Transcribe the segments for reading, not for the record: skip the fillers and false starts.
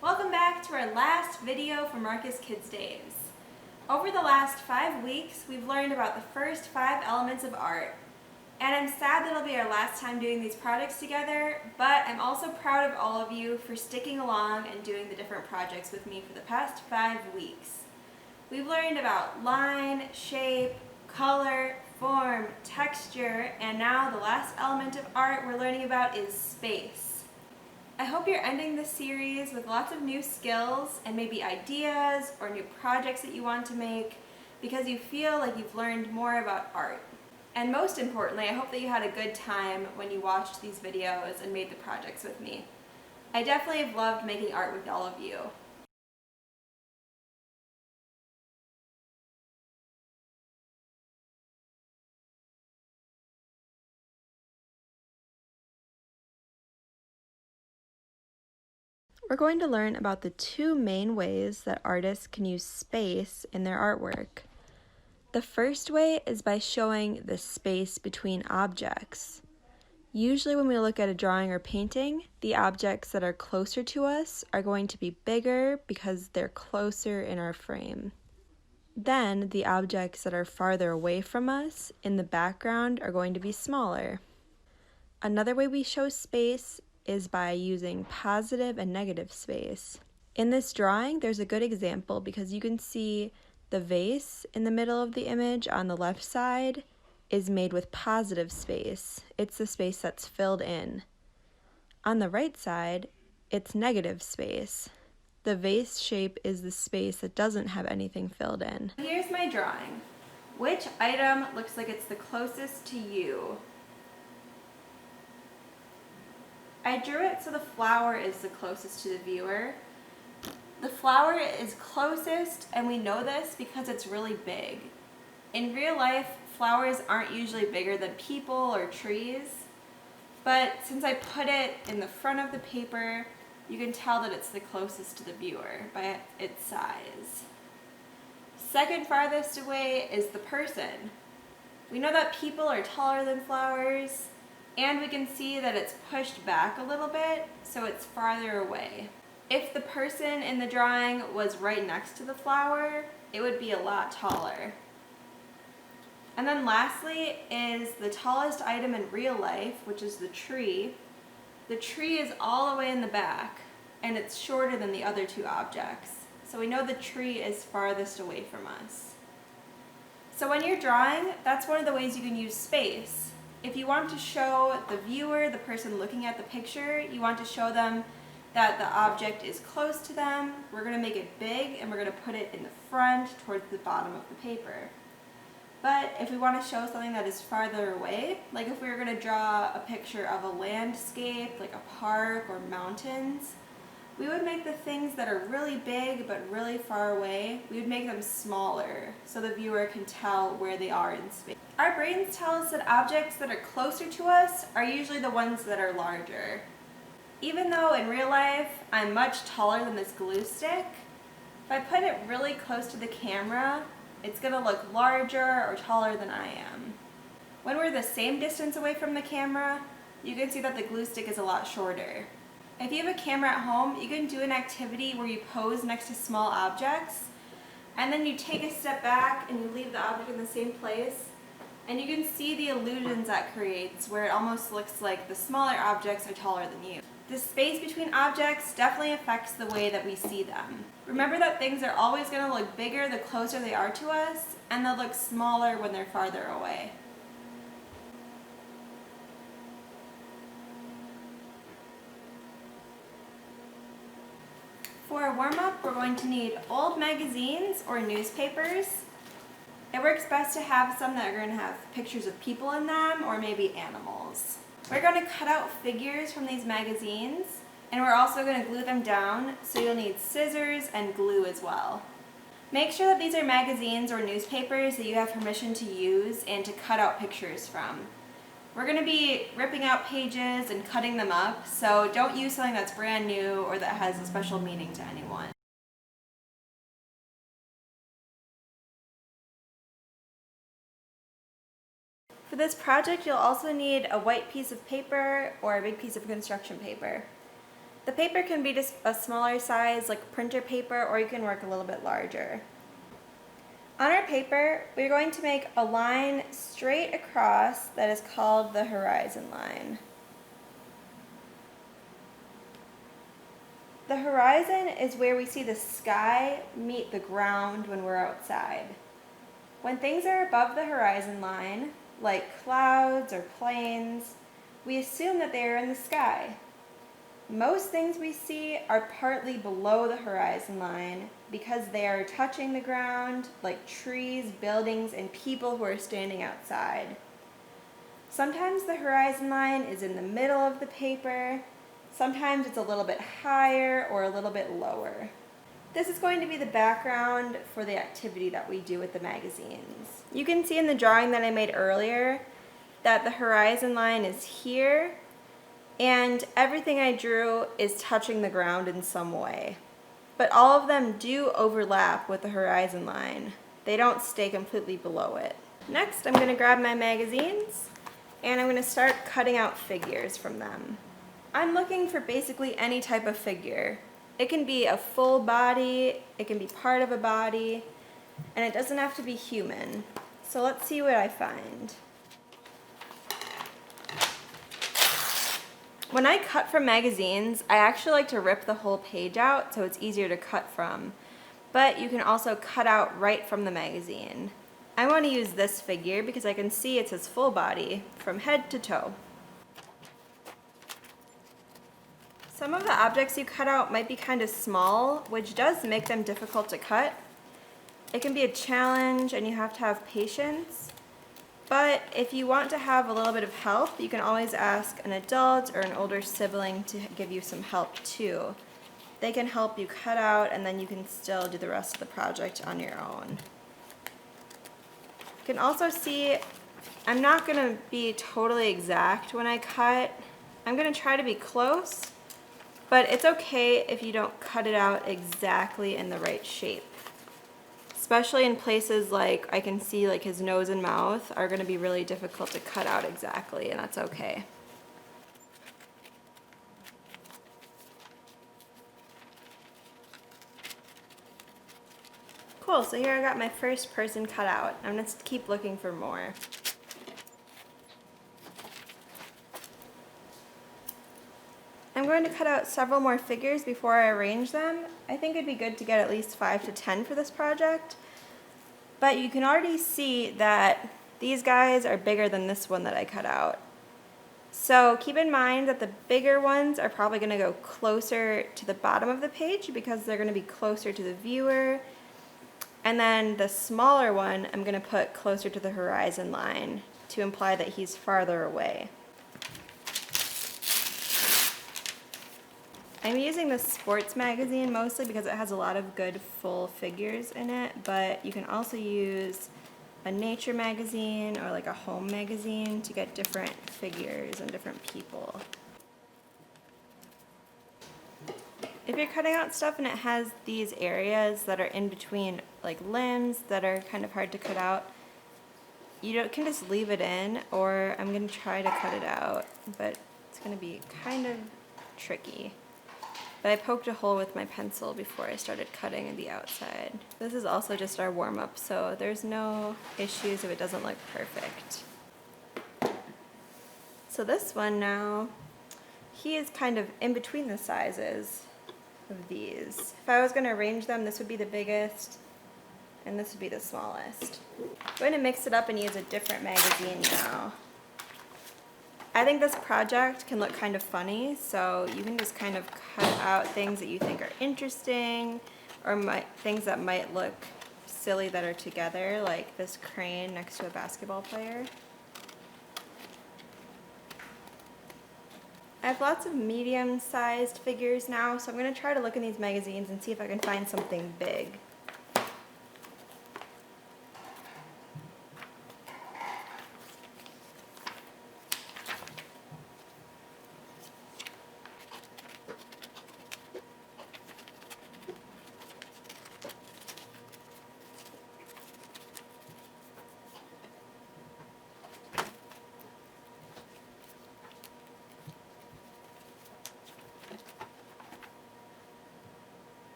Welcome back to our last video for Marcus Kids Days. Over the last 5 weeks, we've learned about the first 5 elements of art. And I'm sad that it'll be our last time doing these projects together, but I'm also proud of all of you for sticking along and doing the different projects with me for the past 5 weeks. We've learned about line, shape, color, form, texture, and now the last element of art we're learning about is space. I hope you're ending this series with lots of new skills and maybe ideas or new projects that you want to make because you feel like you've learned more about art. And most importantly, I hope that you had a good time when you watched these videos and made the projects with me. I definitely have loved making art with all of you. We're going to learn about the 2 main ways that artists can use space in their artwork. The first way is by showing the space between objects. Usually when we look at a drawing or painting, the objects that are closer to us are going to be bigger because they're closer in our frame. Then the objects that are farther away from us in the background are going to be smaller. Another way we show space is by using positive and negative space. In this drawing, there's a good example because you can see the vase in the middle of the image on the left side is made with positive space. It's the space that's filled in. On the right side, it's negative space. The vase shape is the space that doesn't have anything filled in. Here's my drawing. Which item looks like it's the closest to you? I drew it so the flower is the closest to the viewer. The flower is closest, and we know this because it's really big. In real life, flowers aren't usually bigger than people or trees, but since I put it in the front of the paper, you can tell that it's the closest to the viewer by its size. Second farthest away is the person. We know that people are taller than flowers, and we can see that it's pushed back a little bit, so it's farther away. If the person in the drawing was right next to the flower, it would be a lot taller. And then lastly is the tallest item in real life, which is the tree. The tree is all the way in the back, and it's shorter than the other 2 objects. So we know the tree is farthest away from us. So when you're drawing, that's one of the ways you can use space. If you want to show the viewer, the person looking at the picture, you want to show them that the object is close to them, we're going to make it big and we're going to put it in the front towards the bottom of the paper. But if we want to show something that is farther away, like if we were going to draw a picture of a landscape, like a park or mountains, we would make the things that are really big but really far away, we would make them smaller so the viewer can tell where they are in space. Our brains tell us that objects that are closer to us are usually the ones that are larger. Even though in real life I'm much taller than this glue stick, if I put it really close to the camera, it's going to look larger or taller than I am. When we're the same distance away from the camera, you can see that the glue stick is a lot shorter. If you have a camera at home, you can do an activity where you pose next to small objects, and then you take a step back and you leave the object in the same place, and you can see the illusions that creates where it almost looks like the smaller objects are taller than you. The space between objects definitely affects the way that we see them. Remember that things are always going to look bigger the closer they are to us, and they'll look smaller when they're farther away. For a warm-up, we're going to need old magazines or newspapers. It works best to have some that are going to have pictures of people in them or maybe animals. We're going to cut out figures from these magazines, and we're also going to glue them down, so you'll need scissors and glue as well. Make sure that these are magazines or newspapers that you have permission to use and to cut out pictures from. We're going to be ripping out pages and cutting them up, so don't use something that's brand new or that has a special meaning to anyone. For this project, you'll also need a white piece of paper or a big piece of construction paper. The paper can be just a smaller size like printer paper, or you can work a little bit larger. On our paper, we're going to make a line straight across that is called the horizon line. The horizon is where we see the sky meet the ground when we're outside. When things are above the horizon line, like clouds or planes, we assume that they are in the sky. Most things we see are partly below the horizon line because they are touching the ground, like trees, buildings, and people who are standing outside. Sometimes the horizon line is in the middle of the paper. Sometimes it's a little bit higher or a little bit lower. This is going to be the background for the activity that we do with the magazines. You can see in the drawing that I made earlier that the horizon line is here, and everything I drew is touching the ground in some way. But all of them do overlap with the horizon line. They don't stay completely below it. Next, I'm going to grab my magazines and I'm going to start cutting out figures from them. I'm looking for basically any type of figure. It can be a full body, it can be part of a body, and it doesn't have to be human. So let's see what I find. When I cut from magazines, I actually like to rip the whole page out so it's easier to cut from. But you can also cut out right from the magazine. I want to use this figure because I can see it's his full body from head to toe. Some of the objects you cut out might be kind of small, which does make them difficult to cut. It can be a challenge and you have to have patience. But if you want to have a little bit of help, you can always ask an adult or an older sibling to give you some help too. They can help you cut out and then you can still do the rest of the project on your own. You can also see I'm not going to be totally exact when I cut. I'm going to try to be close, but it's okay if you don't cut it out exactly in the right shape. Especially in places like I can see like his nose and mouth are going to be really difficult to cut out exactly, and that's okay. Cool, so here I got my first person cut out. I'm going to keep looking for more. I'm going to cut out several more figures before I arrange them. I think it'd be good to get at least 5 to 10 for this project. But you can already see that these guys are bigger than this one that I cut out. So keep in mind that the bigger ones are probably going to go closer to the bottom of the page because they're going to be closer to the viewer. And then the smaller one I'm going to put closer to the horizon line to imply that he's farther away. I'm using the sports magazine mostly because it has a lot of good full figures in it, but you can also use a nature magazine or like a home magazine to get different figures and different people. If you're cutting out stuff and it has these areas that are in between like limbs that are kind of hard to cut out, you can just leave it in, or I'm going to try to cut it out, but it's going to be kind of tricky. But I poked a hole with my pencil before I started cutting the outside. This is also just our warm-up, so there's no issues if it doesn't look perfect. So this one now, he is kind of in between the sizes of these. If I was going to arrange them, this would be the biggest, and this would be the smallest. I'm going to mix it up and use a different magazine now. I think this project can look kind of funny, so you can just kind of cut out things that you think are interesting, or things that might look silly that are together, like this crane next to a basketball player. I have lots of medium-sized figures now, so I'm going to try to look in these magazines and see if I can find something big.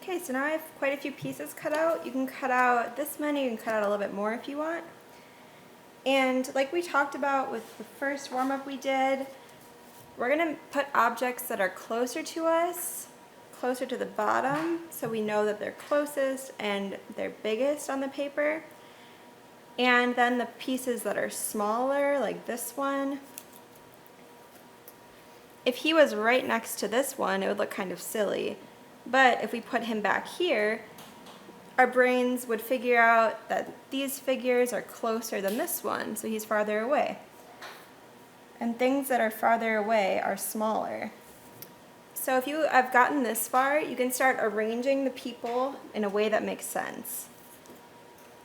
Okay, so now I have quite a few pieces cut out. You can cut out this many, you can cut out a little bit more if you want. And like we talked about with the first warm-up we did, we're gonna put objects that are closer to us, closer to the bottom, so we know that they're closest and they're biggest on the paper. And then the pieces that are smaller, like this one, if he was right next to this one, it would look kind of silly. But if we put him back here, our brains would figure out that these figures are closer than this one, so he's farther away. And things that are farther away are smaller. So if you have gotten this far, you can start arranging the people in a way that makes sense.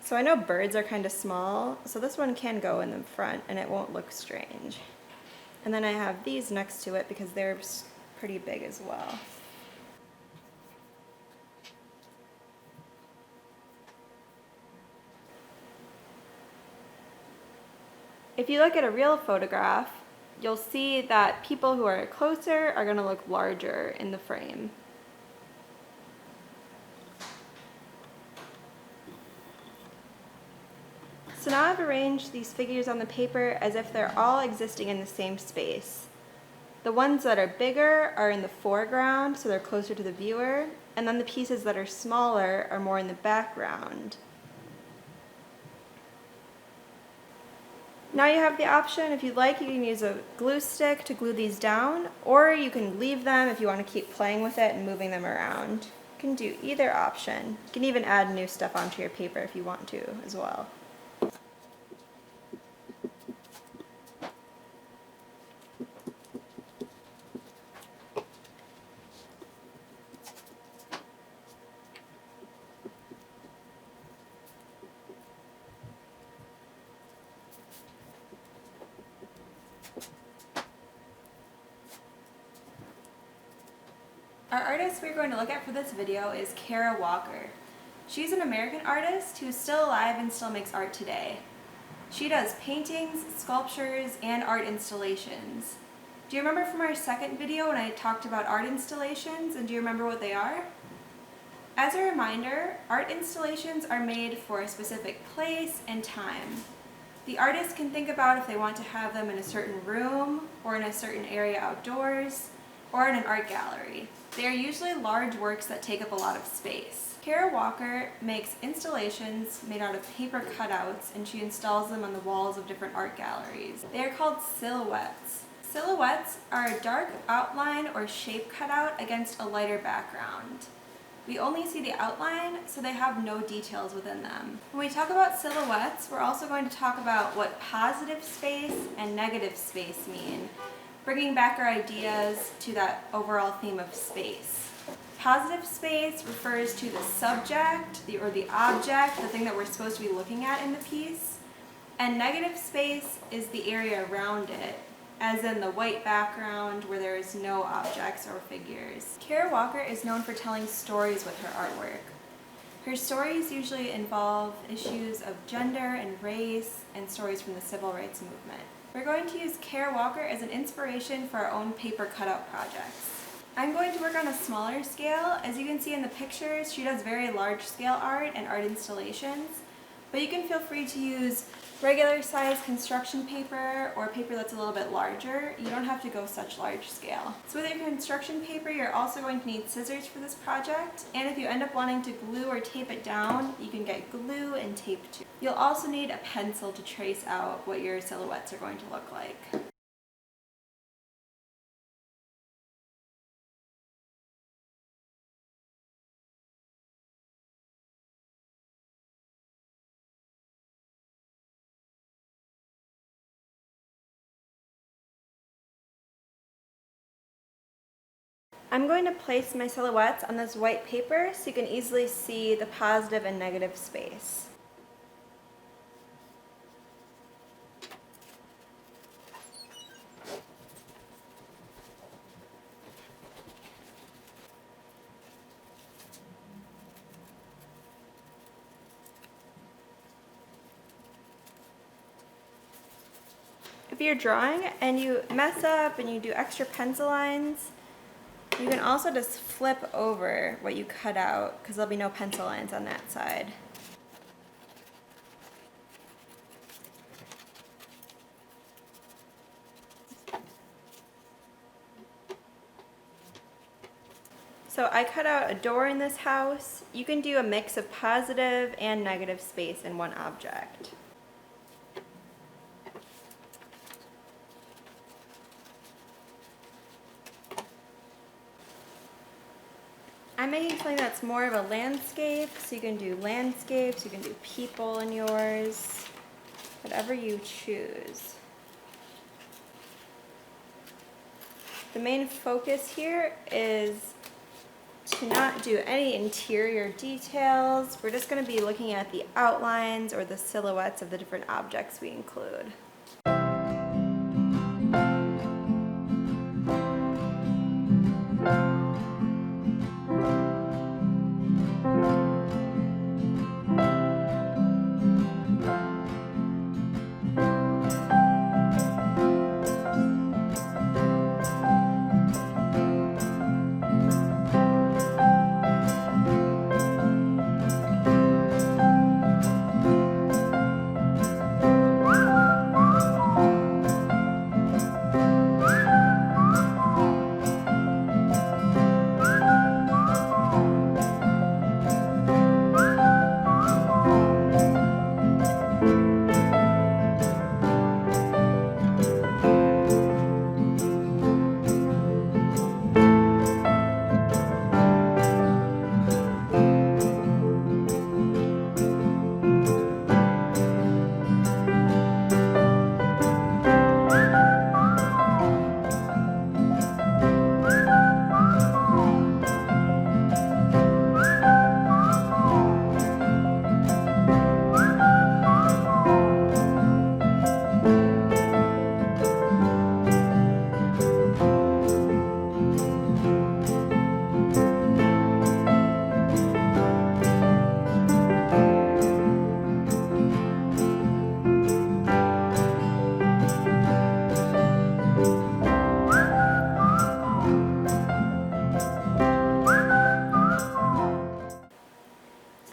So I know birds are kind of small, so this one can go in the front and it won't look strange. And then I have these next to it because they're pretty big as well. If you look at a real photograph, you'll see that people who are closer are going to look larger in the frame. So now I've arranged these figures on the paper as if they're all existing in the same space. The ones that are bigger are in the foreground, so they're closer to the viewer, and then the pieces that are smaller are more in the background. Now you have the option, if you'd like, you can use a glue stick to glue these down, or you can leave them if you want to keep playing with it and moving them around. You can do either option. You can even add new stuff onto your paper if you want to as well. Our artist we're going to look at for this video is Kara Walker. She's an American artist who's still alive and still makes art today. She does paintings, sculptures, and art installations. Do you remember from our second video when I talked about art installations, and do you remember what they are? As a reminder, art installations are made for a specific place and time. The artist can think about if they want to have them in a certain room, or in a certain area outdoors, or in an art gallery. They are usually large works that take up a lot of space. Kara Walker makes installations made out of paper cutouts, and she installs them on the walls of different art galleries. They are called silhouettes. Silhouettes are a dark outline or shape cutout against a lighter background. We only see the outline, so they have no details within them. When we talk about silhouettes, we're also going to talk about what positive space and negative space mean, bringing back our ideas to that overall theme of space. Positive space refers to the subject, or the object, the thing that we're supposed to be looking at in the piece. And negative space is the area around it, as in the white background where there is no objects or figures. Kara Walker is known for telling stories with her artwork. Her stories usually involve issues of gender and race and stories from the civil rights movement. We're going to use Kara Walker as an inspiration for our own paper cutout projects. I'm going to work on a smaller scale. As you can see in the pictures, she does very large scale art and art installations, but you can feel free to use regular size construction paper or paper that's a little bit larger. You don't have to go such large scale. So with your construction paper, you're also going to need scissors for this project, and if you end up wanting to glue or tape it down, you can get glue and tape too. You'll also need a pencil to trace out what your silhouettes are going to look like. I'm going to place my silhouettes on this white paper so you can easily see the positive and negative space. If you're drawing and you mess up and you do extra pencil lines, You can also just flip over what you cut out because there'll be no pencil lines on that side. So I cut out a door in this house. You can do a mix of positive and negative space in one object. I'm making something that's more of a landscape, so you can do landscapes, you can do people in yours, whatever you choose. The main focus here is to not do any interior details. We're just going to be looking at the outlines or the silhouettes of the different objects we include.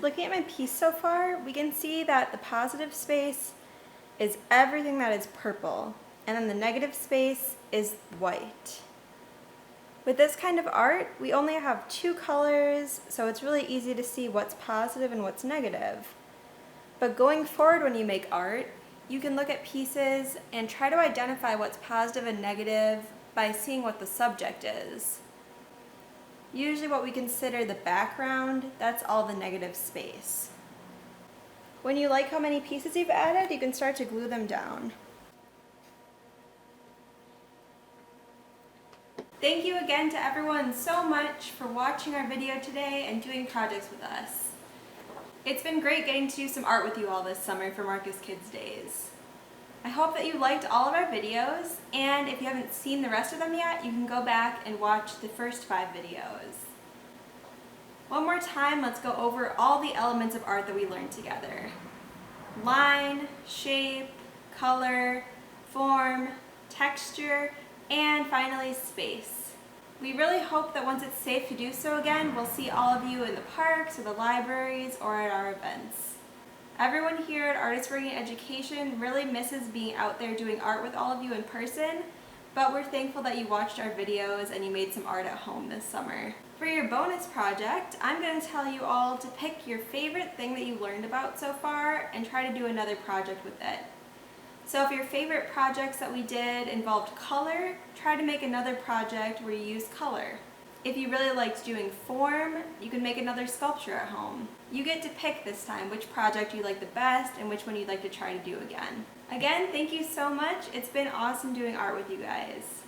Looking at my piece so far, we can see that the positive space is everything that is purple, and then the negative space is white. With this kind of art, we only have two colors, so it's really easy to see what's positive and what's negative. But going forward when you make art, you can look at pieces and try to identify what's positive and negative by seeing what the subject is. Usually what we consider the background, that's all the negative space. When you like how many pieces you've added, you can start to glue them down. Thank you again to everyone so much for watching our video today and doing projects with us. It's been great getting to do some art with you all this summer for Marcus Kids Days. I hope that you liked all of our videos, and if you haven't seen the rest of them yet, you can go back and watch the first 5 videos. One more time, let's go over all the elements of art that we learned together. Line, shape, color, form, texture, and finally space. We really hope that once it's safe to do so again, we'll see all of you in the parks or the libraries or at our events. Everyone here at Artist Working Education really misses being out there doing art with all of you in person, but we're thankful that you watched our videos and you made some art at home this summer. For your bonus project, I'm going to tell you all to pick your favorite thing that you learned about so far and try to do another project with it. So if your favorite projects that we did involved color, try to make another project where you use color. If you really liked doing form, you can make another sculpture at home. You get to pick this time which project you like the best and which one you'd like to try to do again. Again, thank you so much. It's been awesome doing art with you guys.